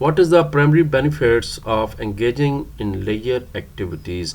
What is the primary benefits of engaging in layer activities?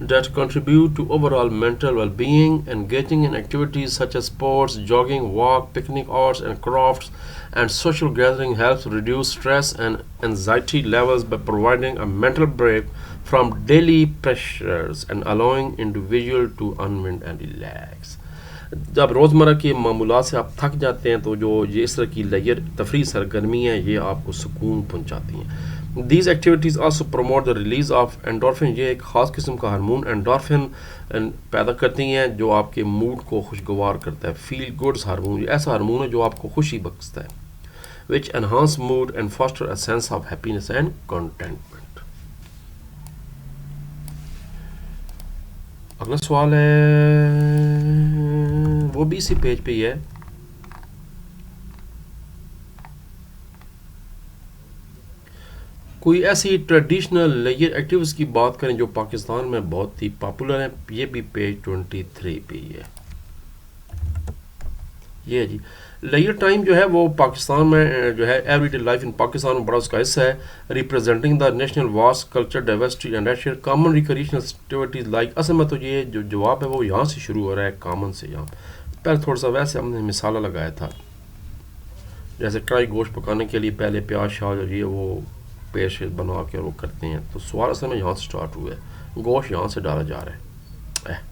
that contribute to overall mental well-being. Engaging in activities such as sports, jogging, walk, picnic, arts and crafts, and social gathering helps reduce stress and anxiety levels by providing a mental break from daily pressures and allowing individual to unwind and relax. جب روزمرہ کے معمولات سے آپ تھک جاتے ہیں تو جو یہ اس طرح کی لیجر تفریح سرگرمی ہیں یہ آپ کو سکون پہنچاتی ہیں. These activities also promote the release of endorphin. یہ ایک خاص قسم کا ہارمون اینڈورفن پیدا کرتی ہیں جو آپ کے موڈ کو خوشگوار کرتا ہے. فیل گڈس ہارمون یہ ایسا ہارمون ہے جو آپ کو خوشی بخشتا ہے. which enhance mood and foster a sense of happiness and contentment. اگلا سوال ہے وہ بھی اسی پیج پہ ہی ہے. کوئی ایسی ٹریڈیشنل لیجر ایکٹیویٹیز کی بات کریں جو پاکستان میں بہت ہی پاپولر ہیں. یہ بھی پیج 23 پہ ہی ہے. یہ جی لیجر ٹائم جو ہے وہ پاکستان میں جو ہے everyday life in Pakistan میں بڑا اس کا حصہ ہے. Representing the national vast culture diversity and a shared common recreational activities like. اصل میں تو یہ جو جواب ہے وہ یہاں سے شروع ہو رہا ہے کامن سے. یہاں پہلے تھوڑا سا ویسے ہم نے مثالہ لگایا تھا جیسے کڑھائی گوشت پکانے کے لیے پہلے پیاز شاز اور یہ وہ پیش بنا کے وہ کرتے ہیں. تو سوال اصل میں یہاں سے سٹارٹ ہوا ہے. گوشت یہاں سے ڈالا جا رہا ہے.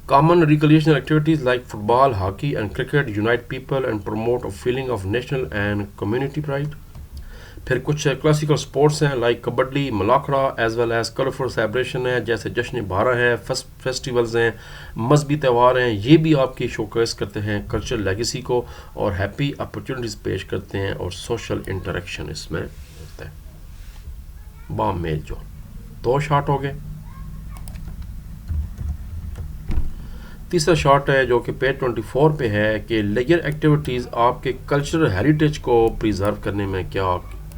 Common recreational activities like football, hockey and cricket unite people and promote a feeling of national and community pride. پھر کچھ کلاسیکل سپورٹس ہیں like kabaddi malakhra as well as colourful celebration ہے جیسے جشن بھارہ ہے فیسٹیولز ہیں مذہبی تہوار ہیں. یہ بھی آپ کی شوکیس کرتے ہیں کلچرل لیگیسی کو اور ہیپی اپرچونیٹیز پیش کرتے ہیں اور سوشل انٹریکشن اس میں ہوتا ہے. بام میل جو 2 شارٹ ہو گئے. تیسرا شارٹ ہے جو کہ پیج 24 پہ ہے کہ لیجر ایکٹیویٹیز آپ کے کلچرل ہیریٹیج کو پریزرو کرنے میں کیا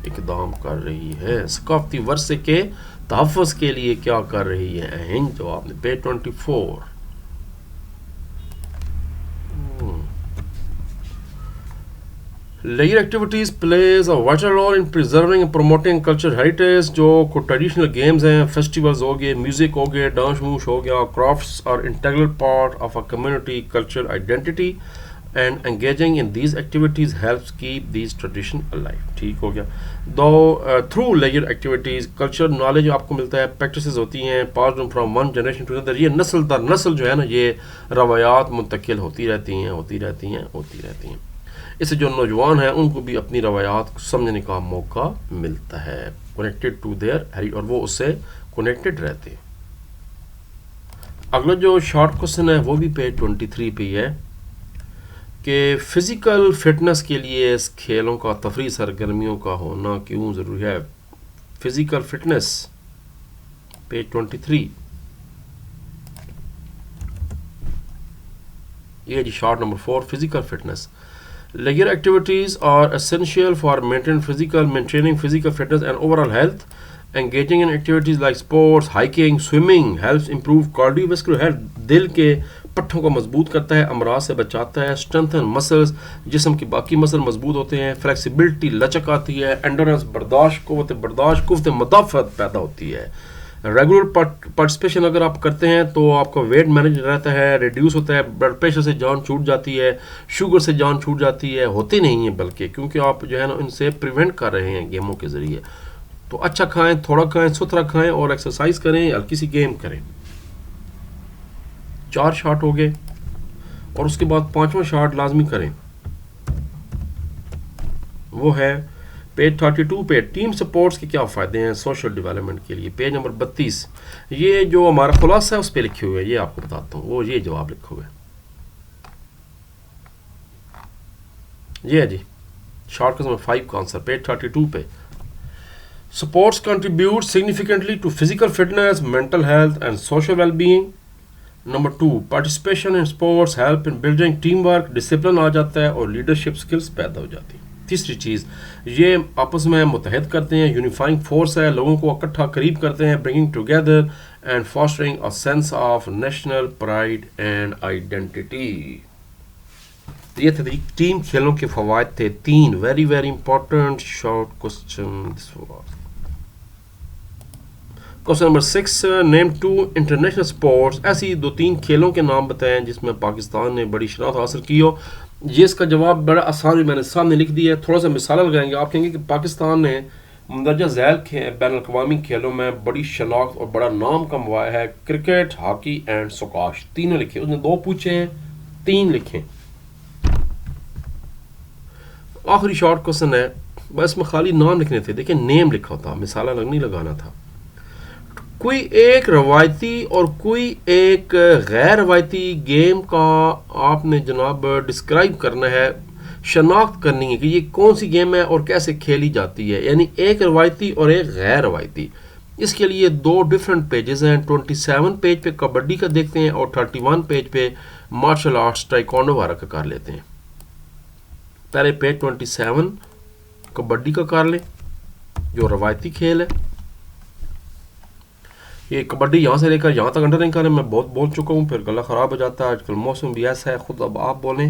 اقدام کر رہی ہے. ثقافتی ورثے کے تحفظ کے لیے کیا کر رہی ہے. جواب نے page 24. Leisure activities plays a vital role in preserving and promoting culture heritage. جو ٹریڈیشنل گیمز ہیں فیسٹیولز ہو گئے میوزک ہو گئے ڈانس موش ہو گیا کرافٹس اور integral part of a community culture identity and engaging in these activities helps keep these tradition alive. ٹھیک ہو گیا. Through leisure activities culture knowledge آپ کو ملتا ہے پریکٹسز ہوتی ہیں pass on from one generation to another. یہ نسل در نسل جو ہے نا یہ روایات منتقل ہوتی رہتی ہیں. اس سے جو نوجوان ہیں ان کو بھی اپنی روایات کو سمجھنے کا موقع ملتا ہے کنیکٹڈ ٹو دیئر اور وہ اس سے کنیکٹڈ رہتے ہیں. اگلا جو شارٹ کوسچن ہے وہ بھی پیج 23 پہ ہی ہے کہ فزیکل فٹنس کے لیے اس کھیلوں کا تفریح سرگرمیوں کا ہونا کیوں ضروری ہے. Physical fitness page 23. یہ جی short number 4 physical fitness. Leisure activities are essential for maintaining physical fitness and overall health. Engaging in activities like sports, hiking, swimming helps improve cardiovascular health. دل کے پٹھوں کو مضبوط کرتا ہے امراض سے بچاتا ہے. strengthen muscles جسم کی باقی مسل مضبوط ہوتے ہیں. flexibility لچک آتی ہے. endurance قوت برداشت قوت مدافعت پیدا ہوتی ہے. ریگولر پارٹیسپیشن اگر آپ کرتے ہیں تو آپ کا ویٹ مینیج رہتا ہے ریڈیوس ہوتا ہے. بلڈ پریشر سے جان چھوٹ جاتی ہے شوگر سے جان چھوٹ جاتی ہے ہوتے نہیں ہیں بلکہ کیونکہ آپ جو ہے نا ان سے پریونٹ کر رہے ہیں گیموں کے ذریعے. تو اچھا کھائیں تھوڑا کھائیں ستھرا کھائیں اور ایکسرسائز کریں ہلکی سی گیم کریں. 4 شارٹ ہو گئے اور اس کے بعد 5واں شارٹ لازمی کریں. وہ ہے پیج 32 پہ ٹیم سپورٹس کے کیا فائدے ہیں سوشل ڈیولپمنٹ کے لیے. پیج نمبر 32 یہ جو ہمارا خلاصہ ہے اس پہ لکھے ہوئے یہ آپ کو بتاتا ہوں. وہ یہ جواب لکھے ہوئے یہ ہے جی شارٹ نمبر 5 کا آنسر پیج 32 پہ. Sports contribute significantly to physical fitness mental health and social well being. Number 2 participation in sports help in building team work discipline آ جاتا ہے اور لیڈرشپ اسکلس پیدا ہو جاتی ہیں. تیسری چیز یہ آپس میں متحد کرتے ہیں یونیفائنگ فورس ہے لوگوں کو اکٹھا قریب کرتے ہیں bringing together and fostering a sense of national pride and identity. یہ تھے ٹیم کھیلوں کے فوائد تھے 3 very very important short question. Question number 6 نیم 2 انٹرنیشنل اسپورٹس. ایسی 2-3 کھیلوں کے نام بتائیں جس میں پاکستان نے بڑی شناخت حاصل کی ہو. یہ اس کا جواب بڑا آسان میں نے سامنے لکھ دیا ہے. تھوڑا سا مثال لگائیں گے آپ کہیں گے کہ پاکستان نے مندرجہ ذیل بین الاقوامی کھیلوں میں بڑی شناخت اور بڑا نام کموایا ہے کرکٹ، ہاکی اینڈ سکواش. تینوں لکھے. اس نے 2 پوچھے ہیں، 3 لکھیں. آخری شارٹ کوشچن ہے، بس میں خالی نام لکھنے تھے. دیکھیں نیم لکھا ہوتا، مثال الگ نہیں لگانا تھا. کوئی ایک روایتی اور کوئی ایک غیر روایتی گیم کا آپ نے جناب ڈسکرائب کرنا ہے، شناخت کرنی ہے کہ یہ کون سی گیم ہے اور کیسے کھیلی جاتی ہے. یعنی ایک روایتی اور ایک غیر روایتی. اس کے لیے 2 ڈفرینٹ پیجز ہیں. 27 پیج پہ کبڈی کا دیکھتے ہیں اور 31 پیج پہ مارشل آرٹس ٹائیکوانڈو وغیرہ کا کر لیتے ہیں. پہلے پیج 27 کبڈی کا کر لیں جو روایتی کھیل ہے. یہ کبڈی یہاں سے لے کر یہاں تک انڈر نہیں کریں، میں بہت بول چکا ہوں، پھر گلا خراب ہو جاتا ہے. آج کل موسم بھی ایسا ہے، خود اب آپ بولیں.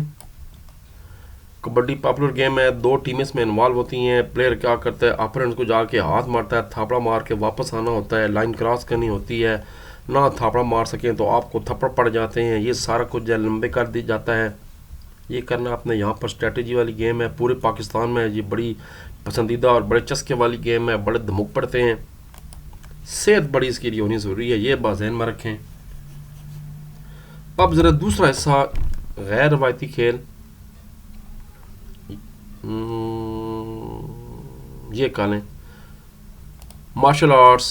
کبڈی پاپولر گیم ہے، 2 ٹیمیں اس میں انوالو ہوتی ہیں. پلیئر کیا کرتا ہے، اپوننٹ کو جا کے ہاتھ مارتا ہے، تھاپڑا مار کے واپس آنا ہوتا ہے. لائن کراس کرنی ہوتی ہے، نہ تھاپڑا مار سکیں تو آپ کو تھپڑ پڑ جاتے ہیں. یہ سارا کچھ جو ہے لمبے کر دی جاتا ہے. یہ کرنا اپنے یہاں پر اسٹریٹجی والی گیم ہے. پورے پاکستان میں یہ بڑی پسندیدہ اور بڑے چسکے والی گیم ہے. بڑے دھمک پڑتے ہیں. صحت بڑی اس کے لیے ہونی ضروری ہے، یہ بات ذہن میں رکھیں. اب ذرا دوسرا حصہ غیر روایتی کھیل. یہ کہہ لیں مارشل آرٹس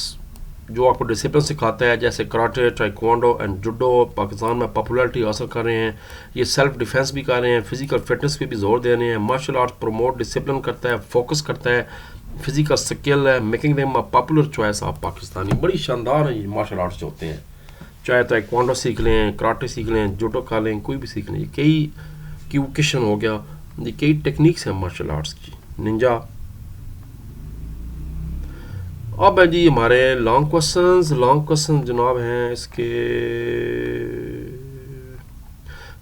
جو آپ کو ڈسپلن سکھاتا ہے، جیسے karate, taekwondo and judo Pakistan میں پاپولیرٹی حاصل کر رہے ہیں. یہ سیلف ڈیفenس بھی کر رہے ہیں، فزیکل فٹنس پہ بھی زور دے رہے ہیں. مارشل آرٹس پروموٹ ڈسپلن کرتا ہے، فوکس کرتا ہے، فزیکل سکل ہے. Making them a popular choice of Pakistani. بڑی شاندار ہیں یہ مارشل آرٹس جو ہوتے ہیں. چاہے ٹائیکوانڈو سیکھ لیں، کراٹے سیکھ لیں، جوڈو کھا لیں، کوئی بھی سیکھ لیں. یہ کئی کیوکیشن ہو گیا، یہ کئی ٹیکنیکس ہیں مارشل آرٹس کی. ننجا. اب ہے جی ہمارے لانگ کوسچن جناب ہیں. اس کے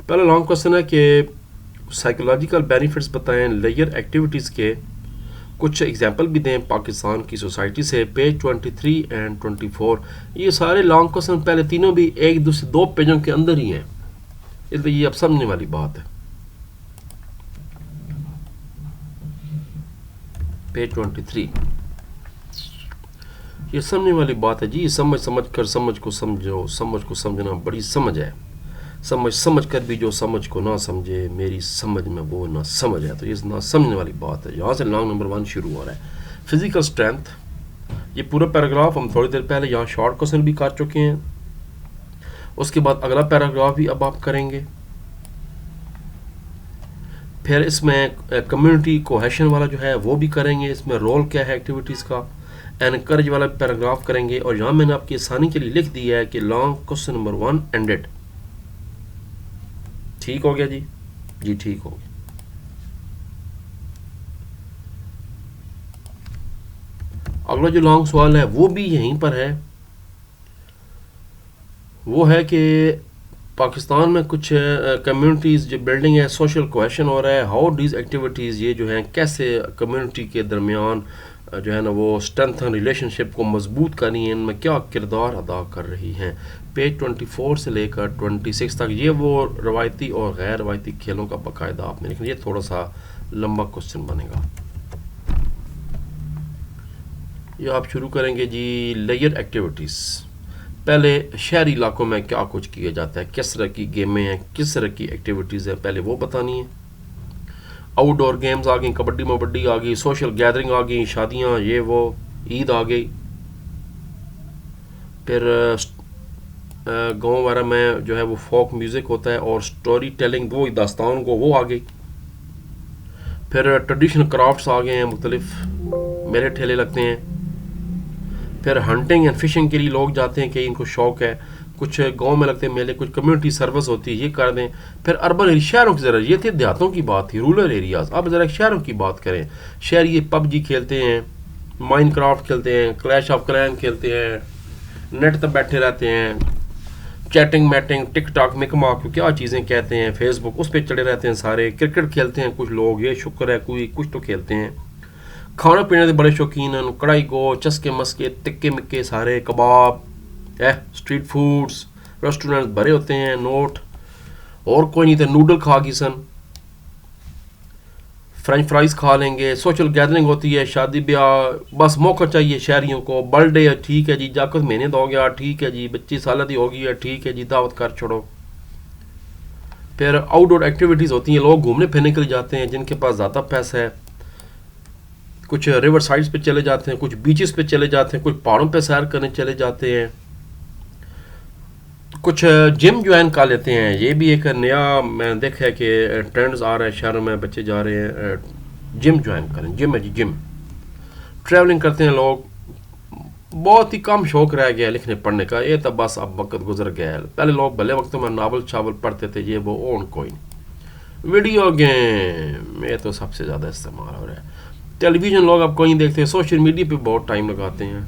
پہلا لانگ کوسچن ہے کہ سائیکولوجیکل بینیفٹس بتائیں لیئر ایکٹیویٹیز کے. کچھ ایگزامپل بھی دیں پاکستان کی سوسائٹی سے. Page 23 and 24. یہ سارے لانگ کوسچن پہلے تینوں بھی ایک دوسرے 2 پیجوں کے اندر ہی ہیں، اس لیے یہ اب سمجھنے والی بات ہے. پیج 23 یہ سمجھنے والی بات ہے جی. سمجھ کر سمجھ کو سمجھو، سمجھ کو سمجھنا بڑی سمجھ ہے. سمجھ کر بھی جو سمجھ کو نہ سمجھے، میری سمجھ میں وہ نہ سمجھ ہے. تو یہ نہ سمجھنے والی بات ہے. یہاں سے لانگ نمبر 1 شروع ہو رہا ہے. Physical strength. یہ پورا پیراگراف ہم تھوڑی دیر پہلے یہاں شارٹ کوسچن بھی کر چکے ہیں. اس کے بعد اگلا پیراگراف بھی اب آپ کریں گے. پھر اس میں کمیونٹی کوہیشن والا جو ہے وہ بھی کریں گے. اس میں رول کیا ہے ایکٹیویٹیز کا. انکریج والا پیراگراف کریں گے. اور یہاں میں نے آپ کی آسانی کے لیے لکھ دیا ہے کہ لانگ کوسچن نمبر 1 اینڈڈ. ٹھیک ہو گیا جی؟ جی ٹھیک ہو گیا. اگلا جو لانگ سوال ہے وہ بھی یہیں پر ہے. وہ ہے کہ پاکستان میں کچھ کمیونٹیز جو بلڈنگ ہے، سوشل کوہیشن ہو رہا ہے. ہاؤ ڈیز ایکٹیویٹیز یہ جو ہیں کیسے کمیونٹی کے درمیان جو ہے نا وہ اسٹرینتھن ریلیشن شپ کو مضبوط کرنی ہے، ان میں کیا کردار ادا کر رہی ہیں. پیج 24 سے لے کر 26 تک یہ وہ روایتی اور غیر روایتی کھیلوں کا باقاعدہ آپ نے لکھنا. یہ تھوڑا سا لمبا کوسچن بنے گا. یہ آپ شروع کریں گے جی لیئر ایکٹیویٹیز. پہلے شہری علاقوں میں کیا کچھ کیا جاتا ہے، کس طرح کی گیمیں ہیں، کس طرح کی ایکٹیویٹیز ہیں، پہلے وہ بتانی ہے. آؤٹ ڈور گیمز آ گئیں، کبڈی مبڈی آ گئی، سوشل گیدرنگ آ گئی، شادیاں، یہ وہ، عید آ گئی. پھر گاؤں وغیرہ میں جو ہے وہ فوک میوزک ہوتا ہے اور سٹوری ٹیلنگ، وہ داستان کو وہ آ گئی. پھر ٹریڈیشنل کرافٹس آ گئے ہیں، مختلف میلے ٹھیلے لگتے ہیں. پھر ہنٹنگ اینڈ فشنگ کے لیے لوگ جاتے ہیں کہ ان کو شوق ہے. کچھ گاؤں میں لگتے ہیں میلے، کچھ کمیونٹی سروس ہوتی ہے، یہ کر دیں. پھر اربن شہروں کی ذرا، یہ تھی دیہاتوں کی بات تھی، رورل ایریاز. اب ذرا شہروں کی بات کریں. شہر یہ پب جی کھیلتے ہیں، مائن کرافٹ کھیلتے ہیں، کلیش آف کلین کھیلتے ہیں، نیٹ تک بیٹھے رہتے ہیں، چیٹنگ میٹنگ، ٹک ٹاک، مک کیا چیزیں کہتے ہیں، فیس بک اس پہ چڑے رہتے ہیں سارے. کرکٹ کھیلتے ہیں کچھ لوگ، یہ شکر ہے کوئی کچھ تو کھیلتے ہیں. کھانا پینے کے بڑے شوقین ہیں، کڑھائی گو، چسکے مسکے، تکے مکے سارے، کباب، اسٹریٹ فوڈز، ریسٹورینٹ بھرے ہوتے ہیں. نوٹ اور کوئی نہیں تھے، نوڈل کھا گئی سن. فرینچ فرائز کھا لیں گے. سوشل گیدرنگ ہوتی ہے, شادی بیاہ, بس موقع چاہیے شہریوں کو. برتھ ڈے ہے, ٹھیک ہے جی, جا کر مہینے تو ہو گیا, ٹھیک ہے جی, 25 سالہ دی ہو گئی ہے, ٹھیک ہے جی, دعوت کر چھوڑو. پھر آؤٹ ڈور ایکٹیویٹیز ہوتی ہیں, لوگ گھومنے پھرنے کے لیے جاتے ہیں جن کے پاس زیادہ پیسہ ہے. کچھ ریور سائڈس پہ چلے جاتے ہیں, کچھ بیچز پہ چلے جاتے ہیں, کچھ پہاڑوں پہ سیر کرنے چلے جاتے ہیں, کچھ جم جوائن کر لیتے ہیں. یہ بھی ایک نیا میں نے دیکھا ہے کہ ٹرینڈز آ رہا ہے شہروں میں, بچے جا رہے ہیں جم جوائن کریں. جم ہے جی, جم. ٹریولنگ کرتے ہیں لوگ. بہت ہی کم شوق رہ گیا لکھنے پڑھنے کا, یہ تو بس اب وقت گزر گیا ہے. پہلے لوگ بھلے وقتوں میں ناول چاول پڑھتے تھے, یہ وہ اون کوئی نہیں. ویڈیو گیم یہ تو سب سے زیادہ استعمال ہو رہا ہے. ٹیلی ویژن لوگ اب کوئی نہیں دیکھتے, سوشل میڈیا پہ بہت ٹائم لگاتے ہیں.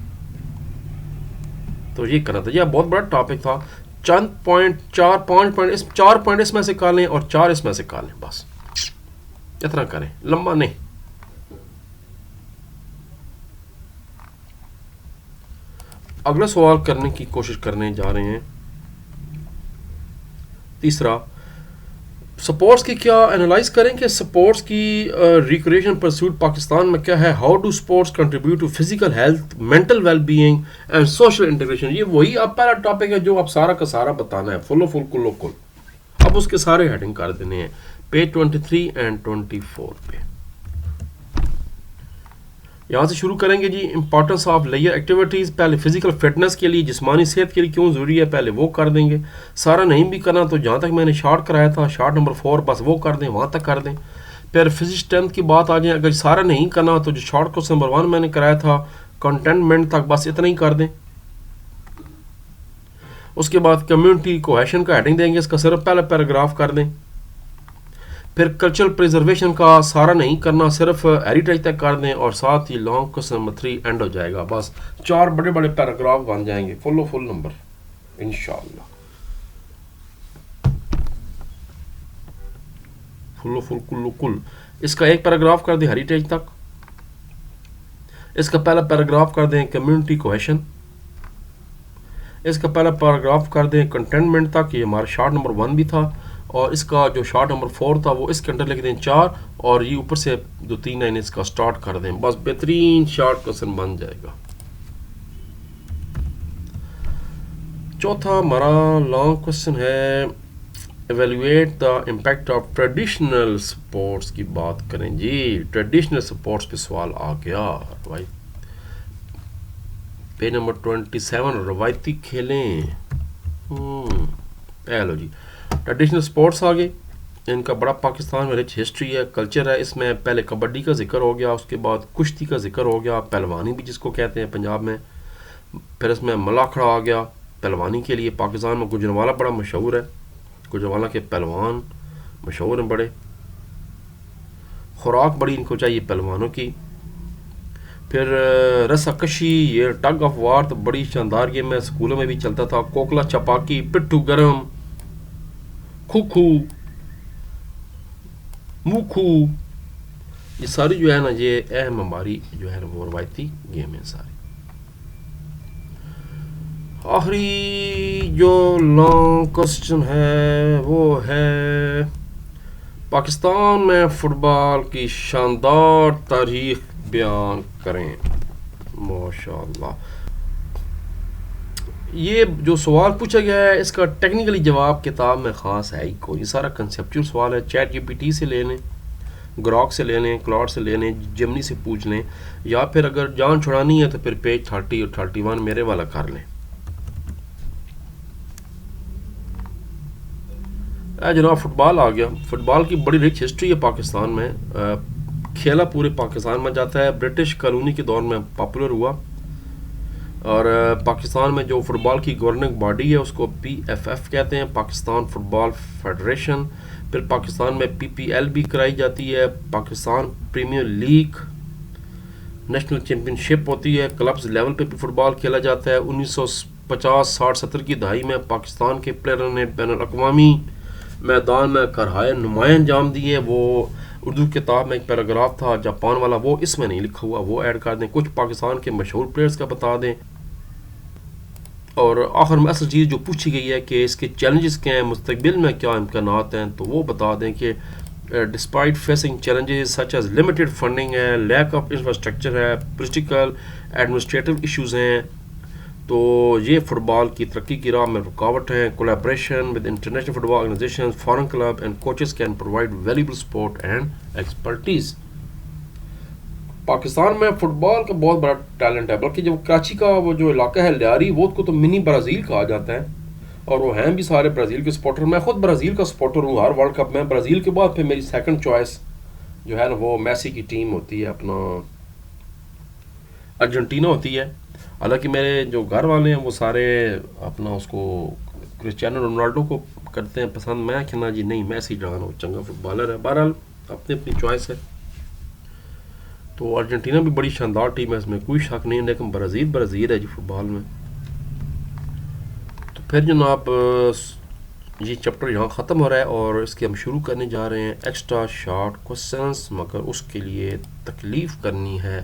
تو یہ کرنا تھا. یہ بہت بڑا ٹاپک تھا. چند پوائنٹ, 4 پوائنٹ اس میں سے کر لیں اور 4 اس میں سے کر لیں, بس اتنا کریں, لمبا نہیں. اگلا سوال کرنے کی کوشش کرنے جا رہے ہیں. تیسرا, سپورٹس کی کیا انالائز کریں کہ سپورٹس کی ریکریشن پرسوٹ پاکستان میں کیا ہے. How do sports contribute to physical health, mental well being and social integration. یہ وہی اب پہلا ٹاپک ہے جو اب سارا کا سارا بتانا ہے, فل و فل کل و کل. اب اس کے سارے ہیڈنگ کر دینے ہیں پیج 23 اینڈ 24 پہ. یہاں سے شروع کریں گے جی. امپورٹنس آف لیئر ایکٹیویٹیز. پہلے فزیکل فٹنس کے لیے, جسمانی صحت کے لیے کیوں ضروری ہے, پہلے وہ کر دیں گے. سارا نہیں بھی کرنا تو جہاں تک میں نے شارٹ کرایا تھا, شارٹ نمبر 4, بس وہ کر دیں, وہاں تک کر دیں. پھر فزیکل اسٹرینتھ کی بات آ جائیں, اگر سارا نہیں کرنا تو جو شارٹ کوسچن نمبر 1 میں نے کرایا تھا کنٹینمنٹ تک, بس اتنا ہی کر دیں. اس کے بعد کمیونٹی کوہیشن کا ہیڈنگ دیں گے, اس کا صرف پہلا پیراگراف کر دیں. پھر کلچرل پریزرویشن کا سارا نہیں کرنا, صرف ہیریٹیج تک کر دیں, اور ساتھ ہی لانگ کوسچن نمبر 3 اینڈ ہو جائے گا. بس 4 بڑے بڑے پیراگراف بن جائیں گے, فل و فل نمبر انشاءاللہ. فل و فل کل و کل. اس کا ایک پیراگراف کر دیں ہیریٹیج تک, اس کا پہلا پیراگراف کر دیں کمیونٹی کوہیشن, اس کا پہلا پیراگراف کر دیں کنٹینمنٹ تک, یہ ہمارا شارٹ نمبر 1 بھی تھا, اور اس کا جو شارٹ نمبر 4 تھا وہ اس کے اندر لکھ دیں 4, اور یہ اوپر سے 2-3 لائن اس کا سٹارٹ کر دیں. بس بہترین شارٹ کوسچن بن جائے گا. چوتھا ہمارا لانگ کوسچن ہے, evaluate the impact of traditional sports کی بات کریں جی. ٹریڈیشنل سپورٹس پہ سوال آ گیا. پیج نمبر 27, روایتی کھیلیں. لو جی, ٹریڈیشنل سپورٹس آگے. ان کا بڑا پاکستان میں رچ ہسٹری ہے, کلچر ہے. اس میں پہلے کبڈی کا ذکر ہو گیا, اس کے بعد کشتی کا ذکر ہو گیا, پہلوانی بھی جس کو کہتے ہیں پنجاب میں. پھر اس میں ملاکھڑا آ گیا پہلوانی کے لیے. پاکستان میں گجرانوالہ بڑا مشہور ہے, گجرانوالہ کے پہلوان مشہور ہیں بڑے. خوراک بڑی ان کو چاہیے پہلوانوں کی. پھر رسا کشی, یہ ٹگ آف وار تو بڑی شاندار گیم ہے, اسکولوں میں بھی چلتا تھا. کوکلا چپاکی, پٹھو گرم, کھوکھو, موکھو, یہ ساری جو ہے نا یہ اہم ہماری جو ہے نا وہ روایتی گیم ہیں ساری. آخری جو لانگ کوسچن ہے وہ ہے پاکستان میں فٹ بال کی شاندار تاریخ بیان کریں. ماشاءاللہ, یہ جو سوال پوچھا گیا ہے اس کا ٹیکنیکلی جواب کتاب میں خاص ہے ہی کوئی. سارا کنسیپچول سوال ہے. چیٹ جی پی ٹی سے لے لیں, گراک سے لے لیں, کلاؤڈ سے لے لیں, جیمنی سے پوچھ لیں, یا پھر اگر جان چھڑانی ہے تو پھر پیج 30 اور 31 میرے والا کر لیں. جناب فٹ بال آ گیا. فٹ بال کی بڑی رچ ہسٹری ہے پاکستان میں. کھیلا پورے پاکستان میں جاتا ہے. برٹش کالونی کے دور میں پاپولر ہوا, اور پاکستان میں جو فٹ بال کی گورننگ باڈی ہے اس کو PFF کہتے ہیں, پاکستان فٹ بال فیڈریشن. پھر پاکستان میں PPL بھی کرائی جاتی ہے, Pakistan premier league, national championship ہوتی ہے. کلبز لیول پہ بھی فٹ بال کھیلا جاتا ہے. 1950 60 70 کی دہائی میں پاکستان کے پلیئروں نے بین الاقوامی میدان میں کرہائے نمایاں انجام دیے. وہ اردو کتاب میں ایک پیراگراف تھا جاپان والا, وہ اس میں نہیں لکھا ہوا, وہ ایڈ کر دیں. کچھ پاکستان کے مشہور پلیئرز کا بتا دیں. اور آخر میں اصل چیز جو پوچھی گئی ہے کہ اس کے چیلنجز کیا ہیں, مستقبل میں کیا امکانات ہیں, تو وہ بتا دیں کہ despite facing challenges such as limited funding ہے، لیک آف انفراسٹرکچر ہے، پولیٹیکل ایڈمنسٹریٹو ایشوز ہیں، تو یہ فٹ بال کی ترقی کی راہ میں رکاوٹ ہیں. Collaboration with international football organisation, foreign club and coaches can provide valuable support and expertise. Pakistan میں فٹ بال کا بہت بڑا ٹیلنٹ ہے، بلکہ جو کراچی کا وہ جو علاقہ ہے لیاری، وہ کو تو منی برازیل کہا جاتا ہے، اور وہ ہیں بھی سارے برازیل کے سپورٹر. میں خود برازیل کا سپورٹر ہوں. ہر ورلڈ کپ میں برازیل کے بعد پھر میری سیکنڈ چوائس جو ہے نا وہ میسی کی ٹیم ہوتی ہے، اپنا ارجنٹینا ہوتی ہے. حالانکہ میرے جو گھر والے ہیں وہ سارے اپنا اس کو کرسچیانو رونالڈو کو کرتے ہیں پسند. میں کہنا جی نہیں، میسی جان وہ چنگا فٹ بالر ہے. بہرحال اپنی اپنی چوائس ہے. تو ارجنٹینا بھی بڑی شاندار ٹیم ہے، اس میں کوئی شک نہیں، لیکن برازیل ہے جی فٹ بال میں. تو پھر جناب یہ چیپٹر یہاں ختم ہو رہا ہے، اور اس کے ہم شروع کرنے جا رہے ہیں ایکسٹرا شارٹ کوسچنس، مگر اس کے لیے تکلیف کرنی ہے،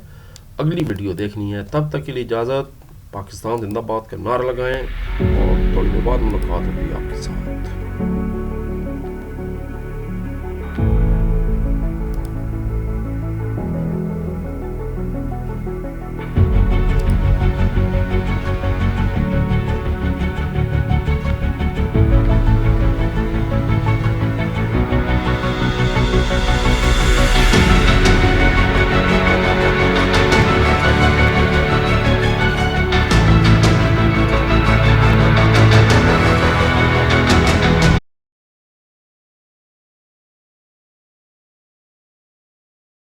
اگلی ویڈیو دیکھنی ہے. تب تک کے لیے اجازت. پاکستان زندہ باد کا نعرہ لگائیں، اور تھوڑی دیر بعد ملاقات ہوگی آپ کے ساتھ.